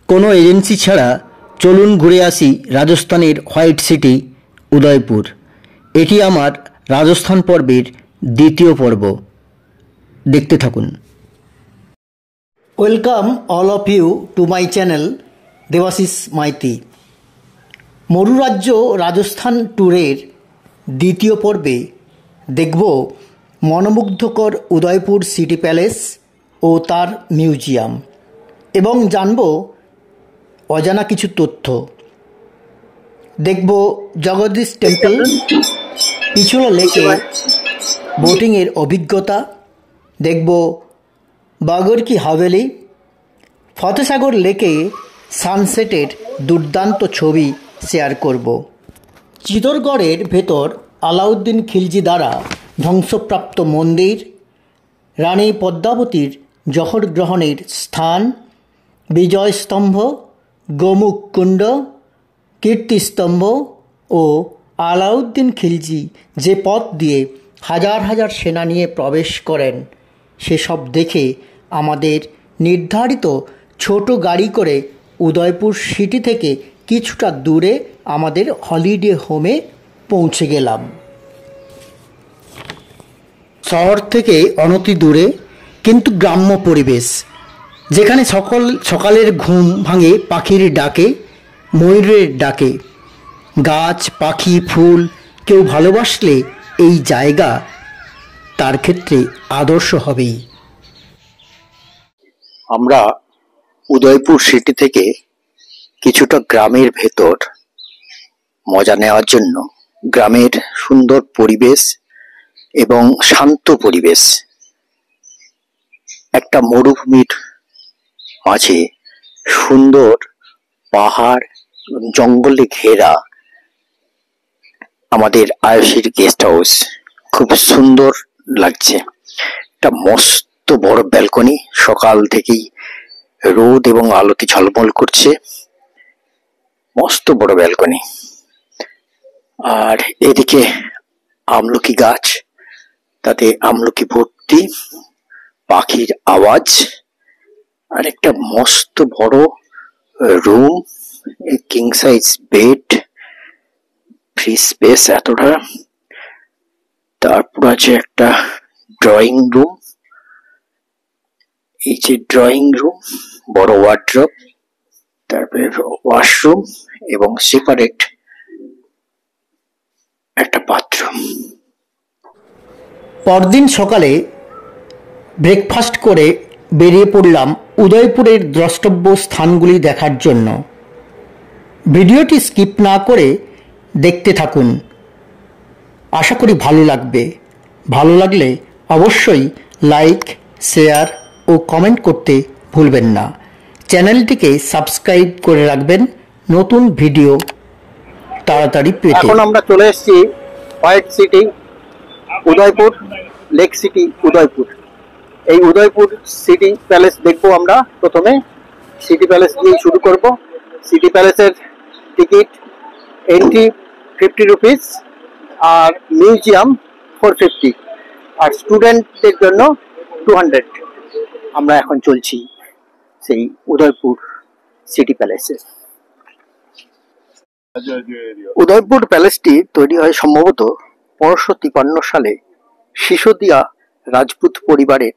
কোনো এজেন্সি ছাড়া চলুন ঘুরে আসি রাজস্থানের হোয়াইট সিটি উদয়পুর। এটি আমার রাজস্থান পর্বের দ্বিতীয় পর্ব, দেখতে থাকুন। Welcome all of you to my channel Debashis Maiti. মরুরাজ্য রাজস্থান ট্যুরের দ্বিতীয় পর্বে দেখব মনোমুগ্ধকর উদয়পুর সিটি প্যালেস ও তার মিউজিয়াম, এবং জানব অজানা কিছু তথ্য। দেখব জগদীশ টেম্পল, পিছলা লেকে বোটিংয়ের অভিজ্ঞতা, দেখব বাগর কি হাভেলি, ফতেসাগর লেকে সানসেটের দুর্দান্ত ছবি শেয়ার করব। চিতোরগড়ের ভেতর আলাউদ্দিন খিলজি দ্বারা ধ্বংসপ্রাপ্ত মন্দির, রানী পদ্মাবতীর জহর গ্রহণের স্থান, বিজয় স্তম্ভ, গোমুখ কুণ্ড, কীর্তিস্তম্ভ ও আলাউদ্দিন খিলজি যে পথ দিয়ে হাজার হাজার সেনা নিয়ে প্রবেশ করেন সেসব দেখে আমাদের নির্ধারিত ছোট গাড়ি করে উদয়পুর সিটি থেকে কিছুটা দূরে আমাদের হলিডে হোমে পৌঁছে গেলাম। শহর থেকে অনতি দূরে কিন্তু গ্রাম্য পরিবেশ, যেখানে সকালের ঘুম ভাঙে পাখির ডাকে, ময়ূরের ডাকে। গাছ, পাখি, ফুল কেউ ভালোবাসলে এই জায়গা তার ক্ষেত্রে আদর্শ হবেই। আমরা উদয়পুর সিটি থেকে কিছুটা গ্রামের ভেতর মজা নেওয়ার জন্য গ্রামের সুন্দর পরিবেশ এবং শান্ত পরিবেশ, একটা মরুভূমির মাঝে সুন্দর পাহাড় জঙ্গলে ঘেরা আমাদের আয়ুষীর গেস্ট হাউস খুব সুন্দর লাগছে। একটা মস্ত বড় ব্যালকনি, সকাল থেকেই রোদ এবং আলোতে ঝলমল করছে, মস্ত বড় ব্যালকনি। আর এদিকে আমলকি গাছ, তাতে আমলকি ভর্তি, পাখির আওয়াজ, আর একটা মস্ত বড় room, king size bed, free space এতটা। তারপর আছে একটা ড্রয়িং রুম, এই যে ড্রয়িং রুম, বড় ওয়ার্ড্রপ, তারপরে ওয়াশরুম এবং সেপারেট একটা বাথরুম। পরদিন সকালে ব্রেকফাস্ট করে বেরিয়ে পড়লাম উদয়পুরের দ্রষ্টব্য স্থানগুলি দেখার জন্য। ভিডিওটি স্কিপ না করে দেখতে থাকুন, আশা করি ভালো লাগবে। ভালো লাগলে অবশ্যই লাইক, শেয়ার ও কমেন্ট করতে ভুলবেন না। চ্যানেলটিকে সাবস্ক্রাইব করে রাখবেন নতুন ভিডিও তাড়াতাড়ি পেতে। এখন আমরা চলে এসেছি white city Udaipur, lake city Udaipur. এই উদয়পুর সিটি প্যালেস দেখবো আমরা। প্রথমে সিটি প্যালেস দিয়ে শুরু করব। সিটি প্যালেসের টিকিট এন্ট্রি 50 রুপিস, আর মিউজিয়াম 450, আর স্টুডেন্টদের জন্য 200। আমরা এখন চলছি সেই উদয়পুর সিটি প্যালেসে। উদয়পুর প্যালেসটি তৈরি হয় সম্ভবত 1553 সালে সিসোদিয়া রাজপুত পরিবারের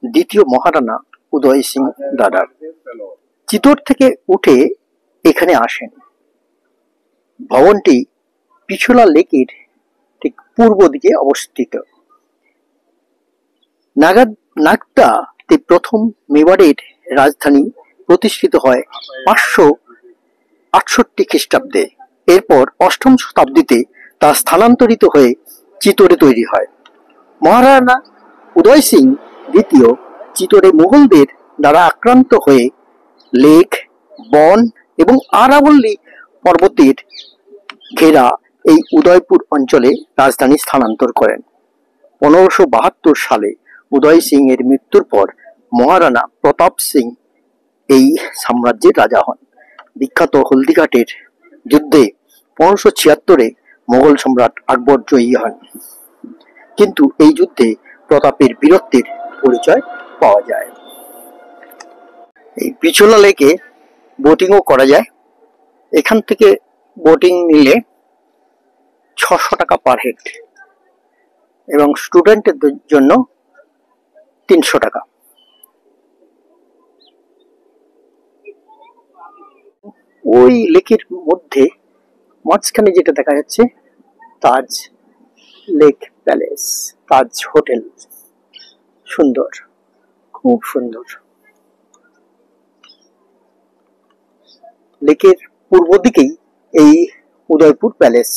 দ্বিতীয় মহারানা উদয় সিং দ্বারা। চিতোর থেকে উঠে এখানে আসেন। ভবনটি পিছলা লেকের ঠিক পূর্ব দিকে অবস্থিত। নাগদাতে প্রথম মেবারের রাজধানী প্রতিষ্ঠিত হয় 568 খ্রিস্টাব্দে। এরপর 8ম শতাব্দীতে তা স্থানান্তরিত হয়ে চিতোরে তৈরি হয়। মহারানা উদয় সিং দ্বিতীয় চিতোরে মুঘলদের দ্বারা আক্রান্ত হয়ে লেক, বন এবং আরাবল্লী পর্বতের ঘেরা এই উদয়পুর অঞ্চলে রাজধানী স্থানান্তর করেন। 1572 সালে উদয় সিং এর মৃত্যুর পর মহারানা প্রতাপ সিং এই সাম্রাজ্যের রাজা হন। বিখ্যাত হলদিঘাটের যুদ্ধে 1576-এ মোগল সম্রাট আকবর জয়ী হন, কিন্তু এই যুদ্ধে প্রতাপের বীরত্বের পরিচয় পাওয়া যায়। এই পিছলা লেকে বোটিংও করা যায়। এখান থেকে বোটিং নিলে 600 টাকা পার হেড এবং স্টুডেন্টের জন্য 300 টাকা। ওই লেকের মধ্যে মাঝখানে যেটা দেখা যাচ্ছে তাজ লেক প্যালেস, তাজ হোটেল। সুন্দর, খুব সুন্দর। লেকের পূর্ব দিকেই এই উদয়পুর প্যালেস,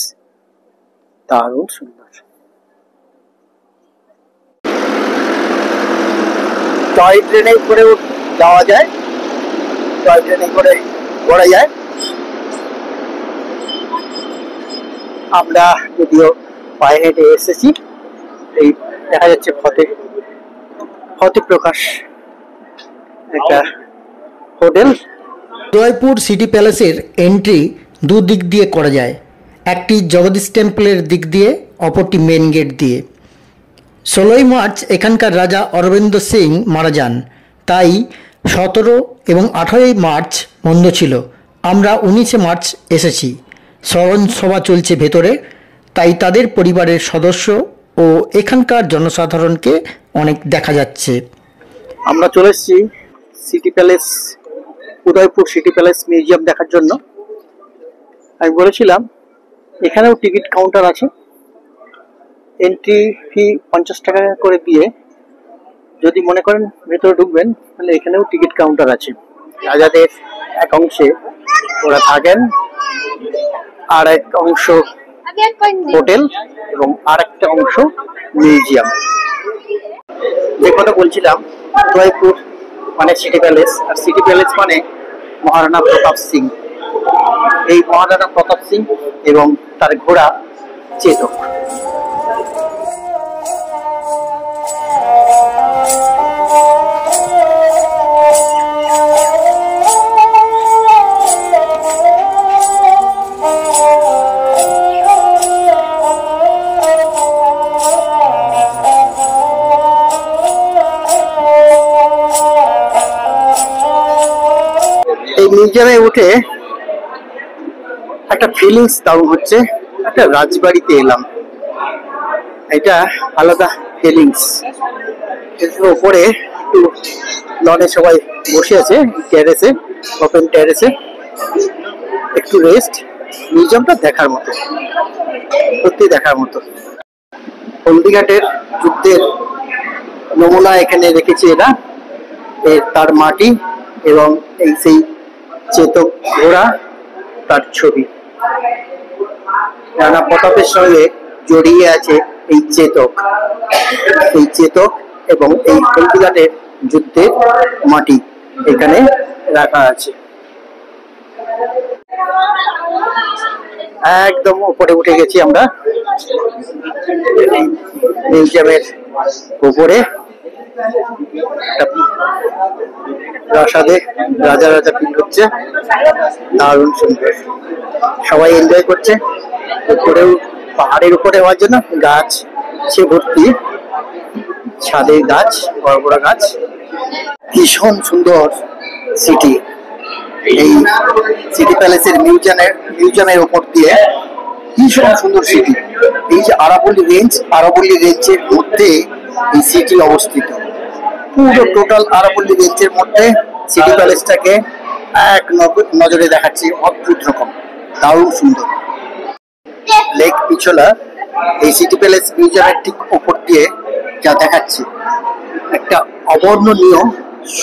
দারুণ সুন্দর। টয় ট্রেনে করেও যাওয়া যায়, টয় ট্রেনে করে ঘোরা যায়। আমরা যদিও পায়ে হেঁটে এসেছি। এই দেখা যাচ্ছে ফতে প্রকাশ একটা হোটেল। উদয়পুর সিটি প্যালেসের এন্ট্রি দুদিক দিয়ে করা যায়, একটি জগদীশ টেম্পলের দিক দিয়ে, অপরটি মেন গেট দিয়ে। 16ই মার্চ এখানকার রাজা অরবিন্দ সিং মারা যান, তাই 17 এবং 18ই মার্চ বন্ধ ছিল। আমরা 19শে মার্চ এসেছি। স্মরণ সভা চলছে ভেতরে, তাই তাদের পরিবারের সদস্য ও এখানকার জনসাধারণকে অনেক দেখা যাচ্ছে। আমরা চলে এসেছি city palace, Udaipur city palace museum দেখার জন্য। আমি বলেছিলাম এখানেও টিকিট কাউন্টার আছে। এন্ট্রি ফি 50 টাকা করে দিয়ে যদি মনে করেন ভেতরে ঢুকবেন, তাহলে এখানেও টিকিট কাউন্টার আছে। রাজাদের এক অংশে ওরা থাকেন, আর এক অংশ হোটেল এবং আর একটা অংশ মিউজিয়াম। যে কথা বলছিলাম, উদয়পুর মানে সিটি প্যালেস, আর সিটি প্যালেস মানে মহারানা প্রতাপ সিং। এই মহারানা প্রতাপ সিং এবং তার ঘোড়া চেতক। এই মিউজিয়ামে উঠে একটা ফিলিংস দারুণ হচ্ছে, একটা রাজবাড়িতে এলাম, এটা আলাদা ফিলিংস। উপরে একটু লনে সবাই বসে আছে, টেরেসে, ওপেন টেরেসে একটু রেস্ট। মিউজিয়ামটা দেখার মতো, সত্যি দেখার মতো। হলদিঘাটের যুদ্ধের নমুনা এখানে রেখেছে এরা, তার মাটি এবং এই সেই চেতক ঘোড়া, তার ছবি। রানা প্রতাপের সঙ্গে জড়িয়ে আছে এই চেতক, এই চেতক এবং এই হলদিঘাটের যুদ্ধের মাটি এখানে রাখা আছে। একদম উপরে উঠে গেছি আমরা মিউজিয়ামের উপরে। প্রাসাদে রাজা রাজা ফিল হচ্ছে, দারুণ সুন্দর। সবাই এনজয় করছে। উপরেও পাহাড়ের উপরে হওয়ার জন্য গাছ সে ভর্তি, ছাদে গাছ, বড় বড় গাছ। ভীষণ সুন্দর সিটি। এই সিটি প্যালেসের মিউজিয়ামের উপর দিয়ে ভীষণ সুন্দর সিটি। এই যে আরাবল্লী রেঞ্জের মধ্যে এই সিটি অবস্থিত। পুরো টোটাল আরাবল্লী রেঞ্জের মধ্যে সিটি প্যালেসটাকে এক নজরে দেখাচ্ছে, অদ্ভুত রকম, দারুণ সুন্দর। লেক পিছলা এই সিটি প্যালেস মিউজিয়ামের ঠিক উপর দিয়ে যা দেখাচ্ছে, একটা অবর্ণনীয়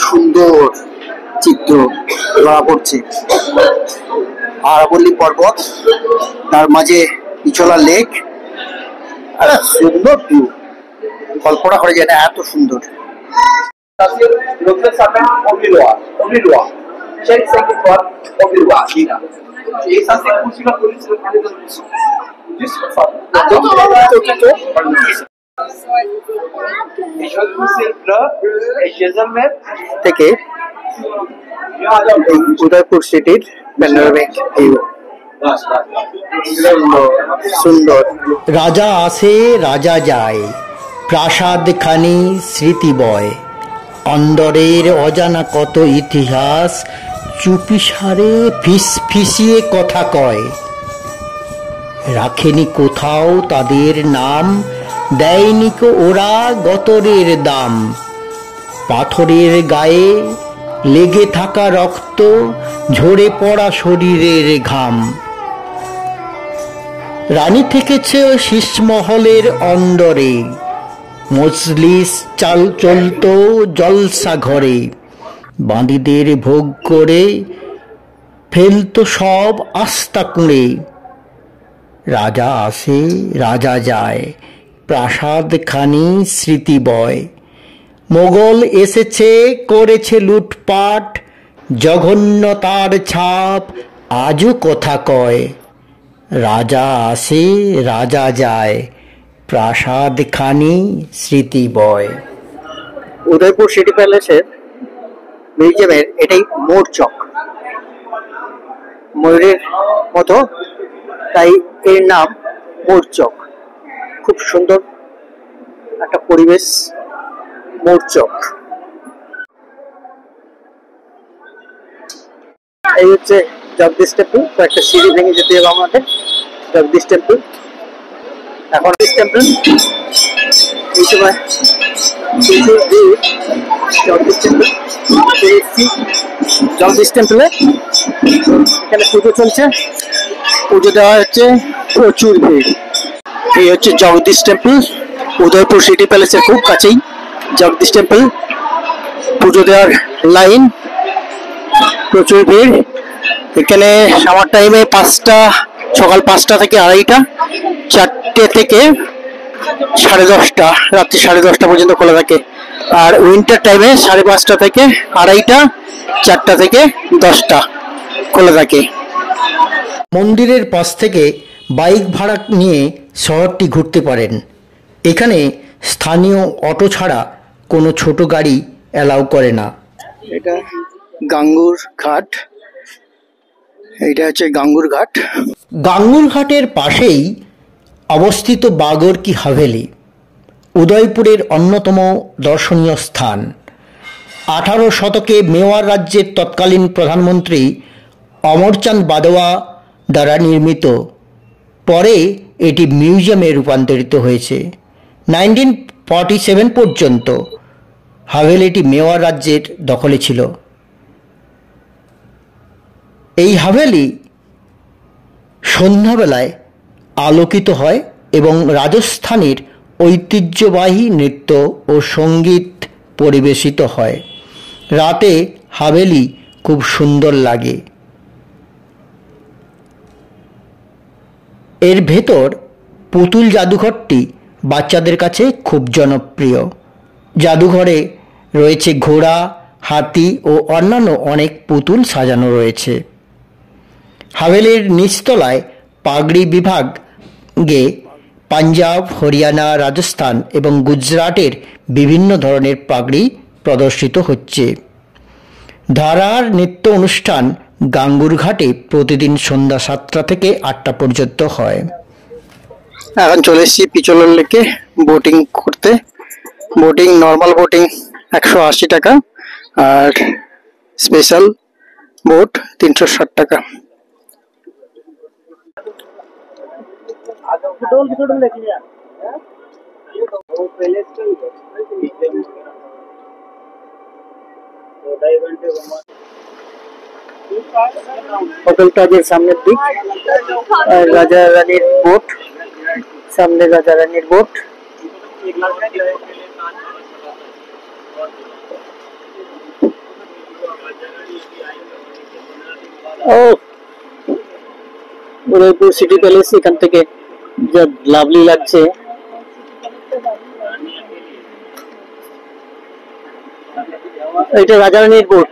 সুন্দর চিত্র ধরা পড়ছে। আরাবল্লী পর্বত, তার মাঝে পিছলা লেক, আর সুন্দর ভিউ, কল্পনা করা যায় না, এত সুন্দর। থেকে উদয়পুর সিটির প্যানোরামিক ভিউ, সুন্দর। রাজা আসে রাজা যায়, প্রাসাদ খানি স্মৃতি বয়, অন্দরের অজানা কত ইতিহাস চুপিসারে ফিসফিসিয়ে কথা কয়, রাখেনি কোথাও তাদের নাম, দেয়নি কো ওরা গতরের দাম। পাথরের গায়ে লেগে থাকা রক্ত, ঝরে পড়া শরীরের ঘাম। রানী থেকেছে শীষমহলের অন্দরে, মজলিস চাল চলত জলসা ঘরে। বাঁদিদের ভোগ করে ফেলত সব আস্থা কুঁড়ে। রাজা আসে রাজা যায়, প্রাসাদ খানি স্মৃতি বয়। মোগল এসেছে করেছে লুটপাট, জঘন্যতার ছাপ আজও কথা কয়। রাজা আসে রাজা যায়, প্রাসাদ খানি স্মৃতি বয়। উদয়পুর সিটি প্যালেসের মিউজিয়ামের এটাই মোড় চক, ময়ূরের মতো, তাই এর নাম মোড় চক। খুব সুন্দর একটা পরিবেশ মোড় চক। এই হচ্ছে জগদীশ টেম্পল, একটা সিঁড়ি ভেঙে যেতে হবে আমাদের জগদীশ টেম্পল। এখন টেম্পল এই সময় জগদীশ টেম্পল, জগদীশ টেম্পলে এখানে পুজো চলছে, পুজো দেওয়া হচ্ছে, প্রচুর ভিড়। এই হচ্ছে জগদীশ টেম্পল, উদয়পুর সিটি প্যালেসের খুব কাছেই জগদীশ টেম্পল। পুজো দেওয়ার লাইন, প্রচুর ভিড়। এখানে সামার টাইমে সকাল 5টা থেকে 2:30, 4টে থেকে 10:30, রাত্রি 10:30 পর্যন্ত খোলা থাকে। আর উইন্টার টাইমে 5:30 থেকে 2:30, 4টা থেকে 10টা খোলা থাকে। মন্দিরের পাশ থেকে বাইক ভাড়া নিয়ে শহরটি ঘুরতে পারেন। এখানে স্থানীয় অটো ছাড়া কোনো ছোট গাড়ি অ্যালাউ করে না। এটা গাঙ্গুর ঘাট, এটা হচ্ছে গাঙ্গুর ঘাট। গাঙ্গুর ঘাটের পাশেই অবস্থিত বাগর কি হাভেলি, উদয়পুরের অন্যতম দর্শনীয় স্থান। 18 শতকে মেওয়ার রাজ্যের তৎকালীন প্রধানমন্ত্রী অমরচাঁদ বাদওয়া দ্বারা নির্মিত। পরে এটি মিউজিয়ামে রূপান্তরিত হয়েছে। 1947 পর্যন্ত হাভেলিটি মেওয়ার রাজ্যের দখলে ছিল। এই হাভেলি সন্ধ্যাবেলায় আলোকিত হয় এবং রাজস্থানের ঐতিহ্যবাহী নৃত্য ও সঙ্গীত পরিবেশিত হয়। রাতে হাভেলি খুব সুন্দর লাগে। এর ভেতর পুতুল জাদুঘরটি বাচ্চাদের কাছে খুব জনপ্রিয়। জাদুঘরে রয়েছে ঘোড়া, হাতি ও অন্যান্য অনেক পুতুল সাজানো রয়েছে। হাভেলির নিচতলায় পাগড়ি বিভাগে পাঞ্জাব, হরিয়ানা, রাজস্থান এবং গুজরাটের বিভিন্ন ধরনের পাগড়ি প্রদর্শিত হচ্ছে। ধারার নৃত্য অনুষ্ঠান গাঙ্গুর ঘাটে প্রতিদিন সন্ধ্যা 7টা থেকে 8টা পর্যন্ত হয়। এখন চলে এসেছি পিচলর লেকে বোটিং করতে। বোটিং, নর্মাল বোটিং 180 টাকা, আর স্পেশাল বোট 360 টাকা। হোটেল তাজের সামনের দিক, রাজা রানীর বোট, সামনে রাজা রানীর বোট। ও উদয়পুর সিটি প্যালেস, এখান থেকে যা লাভলি লাগছে। এটা রাজা রানীর বোট।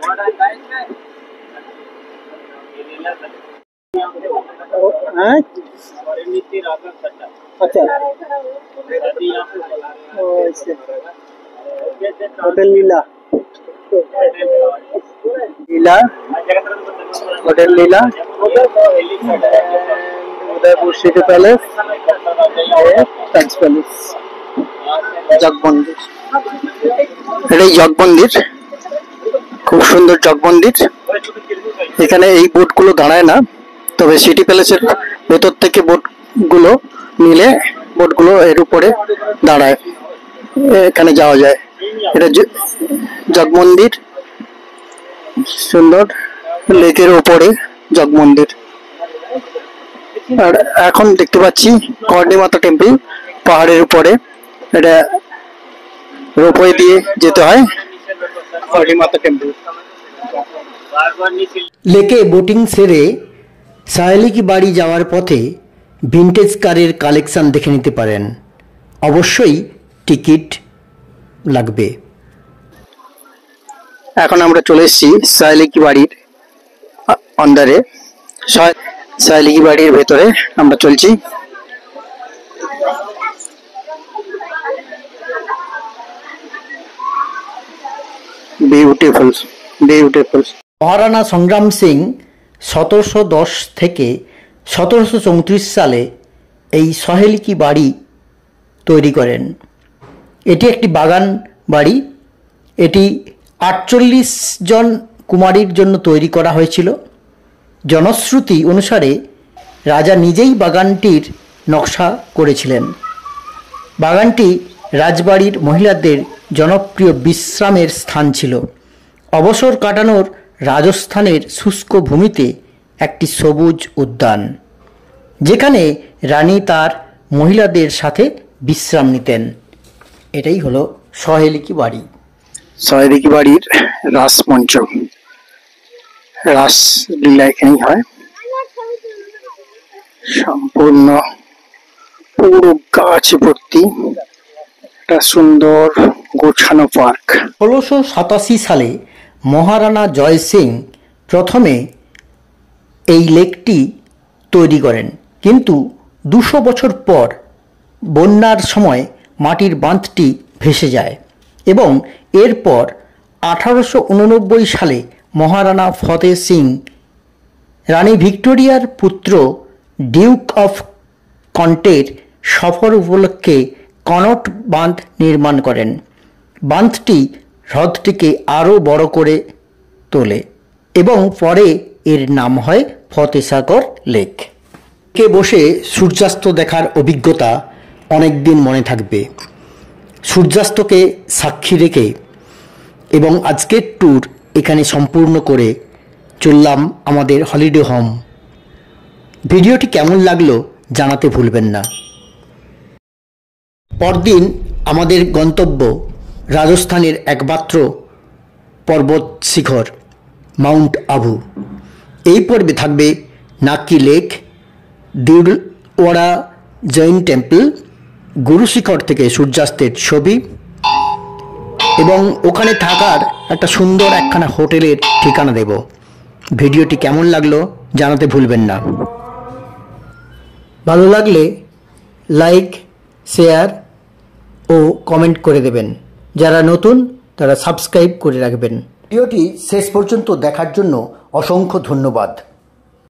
হ্যাঁ, আচ্ছা, হোটেল লীলা, হোটেল লীলা, উদয়পুর সিটি প্যালেস, তাজ প্যালেস, জগমন্দির। এটাই জগমন্দির, খুব সুন্দর জগমন্দির। এখানে এই বোটগুলো দাঁড়ায় না, তবে সিটি প্যালেসের ভেতর থেকে বোটগুলো নিলে বোটগুলো এর উপরে দাঁড়ায়, এখানে যাওয়া যায়। এটা জগ মন্দির, সুন্দর লেকের উপরে জগ মন্দির। আর এখন দেখতে পাচ্ছি কর্ণী মাতা টেম্পল পাহাড়ের উপরে, এটা রোপওয়ে দিয়ে যেতে হয় কর্ণী মাতা টেম্পল। লেকে বোটিং সেরে সাহেলি কি বাড়ি যাওয়ার পথে ভিনটেজ কারের কালেকশন দেখে নিতে পারেন, অবশ্যই টিকিট লাগবে। এখন আমরা চলে এসেছি সাহেলি কি বাড়ির আন্ডারে, সাহেলি কি বাড়ির ভেতরে আমরা চলছি। Beautiful beautiful. মহারানা সংগ্রাম সিং 1710 থেকে 1734 সালে এই সহেলি কি বাড়ি তৈরি করেন। এটি একটি বাগান বাড়ি। এটি 48 জন কুমারীর জন্য তৈরি করা হয়েছিল। জনশ্রুতি অনুসারে রাজা নিজেই বাগানটির নকশা করেছিলেন। বাগানটি রাজবাড়ির মহিলাদের জনপ্রিয় বিশ্রামের স্থান ছিল। অবসর কাটানোর রাজস্থানের শুষ্ক ভূমিতে একটি সবুজ উদ্যান, যেখানে রানী তার মহিলাদের সাথে বিশ্রাম নিতেন। এটাই হলো সহেলি কি বাড়ি। সহেলি কি বাড়ির রাসমঞ্চ, রাসলীলা এখানেই হয়। সম্পূর্ণ পুরো গাছ ভর্তি, একটা সুন্দর গোছানো পার্ক। 1687 সালে মহারানা জয় সিং প্রথমে এই লেকটি তৈরি করেন, কিন্তু 200 বছর পর বন্যার সময় মাটির বাঁধটি ভেসে যায় এবং এরপর 1889 সালে মহারানা ফতেহ সিং রানী ভিক্টোরিয়ার পুত্র ডিউক অফ কন্টের সফর উপলক্ষে কনট বাঁধ নির্মাণ করেন। বাঁধটি হ্রদটিকে আরও বড় করে তোলে এবং পরে এর নাম হয় ফতেসাগর লেক। কে বসে সূর্যাস্ত দেখার অভিজ্ঞতা অনেক দিন মনে থাকবে। সূর্যাস্তকে সাক্ষী রেখে এবং আজকের ট্যুর এখানে সম্পূর্ণ করে চললাম আমাদের হলিডে হোম। ভিডিওটি কেমন লাগলো জানাতে ভুলবেন না। পরদিন আমাদের গন্তব্য রাজস্থানের একমাত্র পর্বত শিখর মাউন্ট আবু। এই পর্বে থাকবে নাকি লেক, দিওয়াড়া জৈন টেম্পল, গুরু শিখর থেকে সূর্যাস্তের ছবি এবং ওখানে থাকার একটা সুন্দর একখানা হোটেলের ঠিকানা দেব। ভিডিওটি কেমন লাগলো জানাতে ভুলবেন না। ভালো লাগলে লাইক, শেয়ার ও কমেন্ট করে দেবেন। যারা নতুন তারা সাবস্ক্রাইব করে রাখবেন। ভিডিওটি শেষ পর্যন্ত দেখার জন্য অসংখ্য ধন্যবাদ।